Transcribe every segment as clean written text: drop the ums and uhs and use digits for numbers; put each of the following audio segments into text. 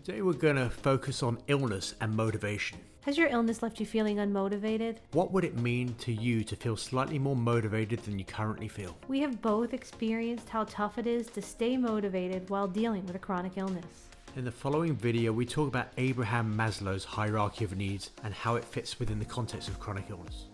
Today we're going to focus on illness and motivation. Has your illness left you feeling unmotivated? What would it mean to you to feel slightly more motivated than you currently feel? We have both experienced how tough it is to stay motivated while dealing with a chronic illness. In the following video, we talk about Abraham Maslow's hierarchy of needs and how it fits within the context of chronic illness.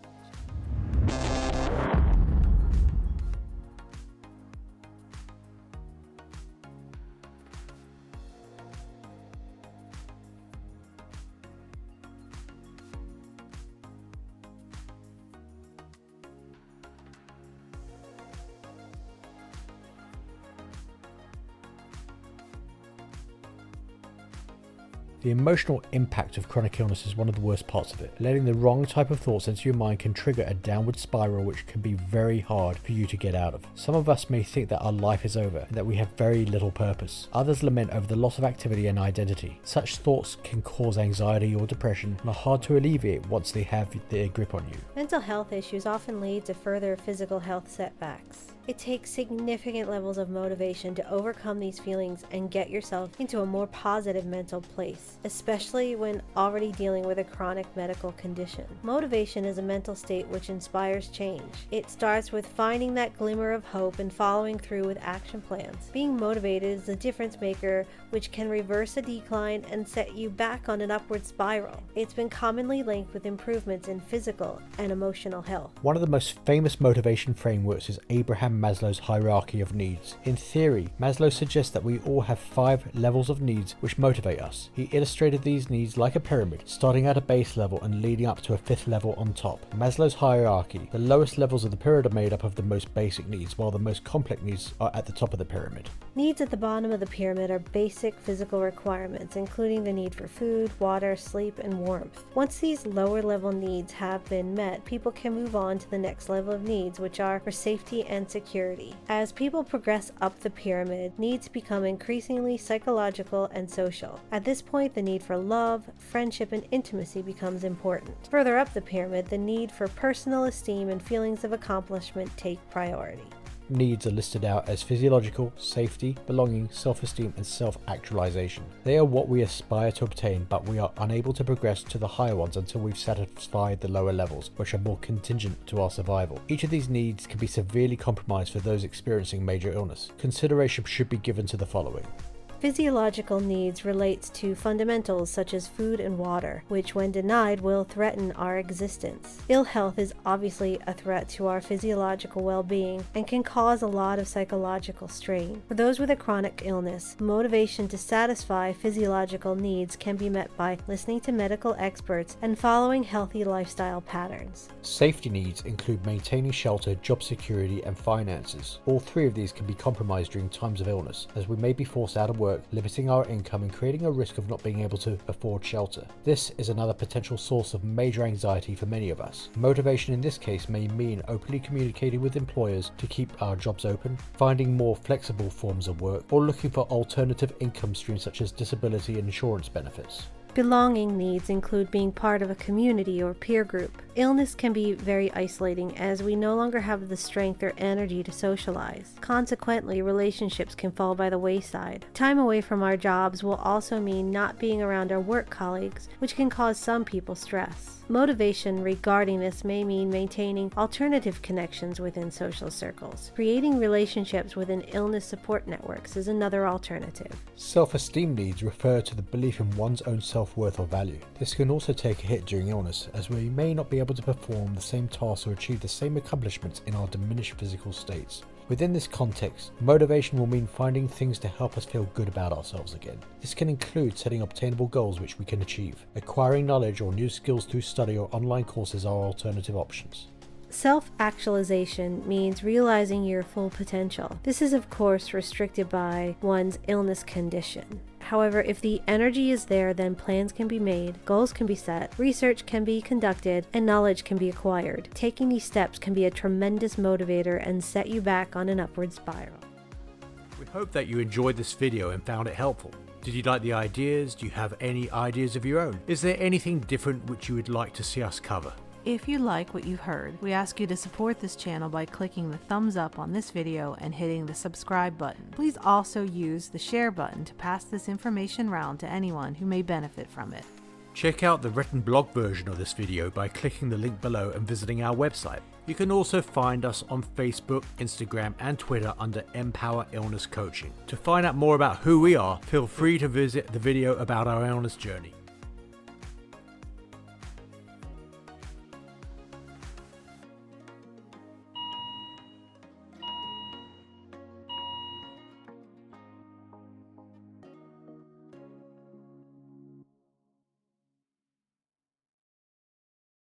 The emotional impact of chronic illness is one of the worst parts of it. Letting the wrong type of thoughts into your mind can trigger a downward spiral which can be very hard for you to get out of. Some of us may think that our life is over and that we have very little purpose. Others lament over the loss of activity and identity. Such thoughts can cause anxiety or depression and are hard to alleviate once they have their grip on you. Mental health issues often lead to further physical health setbacks. It takes significant levels of motivation to overcome these feelings and get yourself into a more positive mental place, especially when already dealing with a chronic medical condition. Motivation is a mental state which inspires change. It starts with finding that glimmer of hope and following through with action plans. Being motivated is the difference maker which can reverse a decline and set you back on an upward spiral. It's been commonly linked with improvements in physical and emotional health. One of the most famous motivation frameworks is Abraham Maslow's hierarchy of needs. In theory, Maslow suggests that we all have 5 levels of needs which motivate us. He illustrated these needs like a pyramid, starting at a base level and leading up to a 5th level on top. Maslow's hierarchy, the lowest levels of the pyramid are made up of the most basic needs, while the most complex needs are at the top of the pyramid. Needs at the bottom of the pyramid are basic physical requirements, including the need for food, water, sleep, and warmth. Once these lower level needs have been met, people can move on to the next level of needs, which are for safety and security. As people progress up the pyramid, needs become increasingly psychological and social. At this point, the need for love, friendship, and intimacy becomes important. Further up the pyramid, the need for personal esteem and feelings of accomplishment take priority. Needs are listed out as physiological, safety, belonging, self-esteem, and self-actualization. They are what we aspire to obtain, but we are unable to progress to the higher ones until we've satisfied the lower levels, which are more contingent to our survival. Each of these needs can be severely compromised for those experiencing major illness. Consideration should be given to the following. Physiological needs relates to fundamentals such as food and water, which when denied will threaten our existence. Ill health is obviously a threat to our physiological well-being and can cause a lot of psychological strain. For those with a chronic illness, motivation to satisfy physiological needs can be met by listening to medical experts and following healthy lifestyle patterns. Safety needs include maintaining shelter, job security, and finances. All 3 of these can be compromised during times of illness, as we may be forced out of work, limiting our income and creating a risk of not being able to afford shelter. This is another potential source of major anxiety for many of us. Motivation in this case may mean openly communicating with employers to keep our jobs open, finding more flexible forms of work, or looking for alternative income streams such as disability and insurance benefits. Belonging needs include being part of a community or peer group. Illness can be very isolating as we no longer have the strength or energy to socialize. Consequently, relationships can fall by the wayside. Time away from our jobs will also mean not being around our work colleagues, which can cause some people stress. Motivation regarding this may mean maintaining alternative connections within social circles. Creating relationships within illness support networks is another alternative. Self-esteem needs refer to the belief in one's own self-worth or value. This can also take a hit during illness, as we may not be able to perform the same tasks or achieve the same accomplishments in our diminished physical states. Within this context, motivation will mean finding things to help us feel good about ourselves again. This can include setting obtainable goals which we can achieve. Acquiring knowledge or new skills through study or online courses are alternative options. Self-actualization means realizing your full potential. This is of course restricted by one's illness condition. However, if the energy is there, then plans can be made, goals can be set, research can be conducted, and knowledge can be acquired. Taking these steps can be a tremendous motivator and set you back on an upward spiral. We hope that you enjoyed this video and found it helpful. Did you like the ideas? Do you have any ideas of your own? Is there anything different which you would like to see us cover? If you like what you've heard, we ask you to support this channel by clicking the thumbs up on this video and hitting the subscribe button. Please also use the share button to pass this information around to anyone who may benefit from it. Check out the written blog version of this video by clicking the link below and visiting our website. You can also find us on Facebook, Instagram and Twitter under Empower Illness Coaching. To find out more about who we are, feel free to visit the video about our illness journey.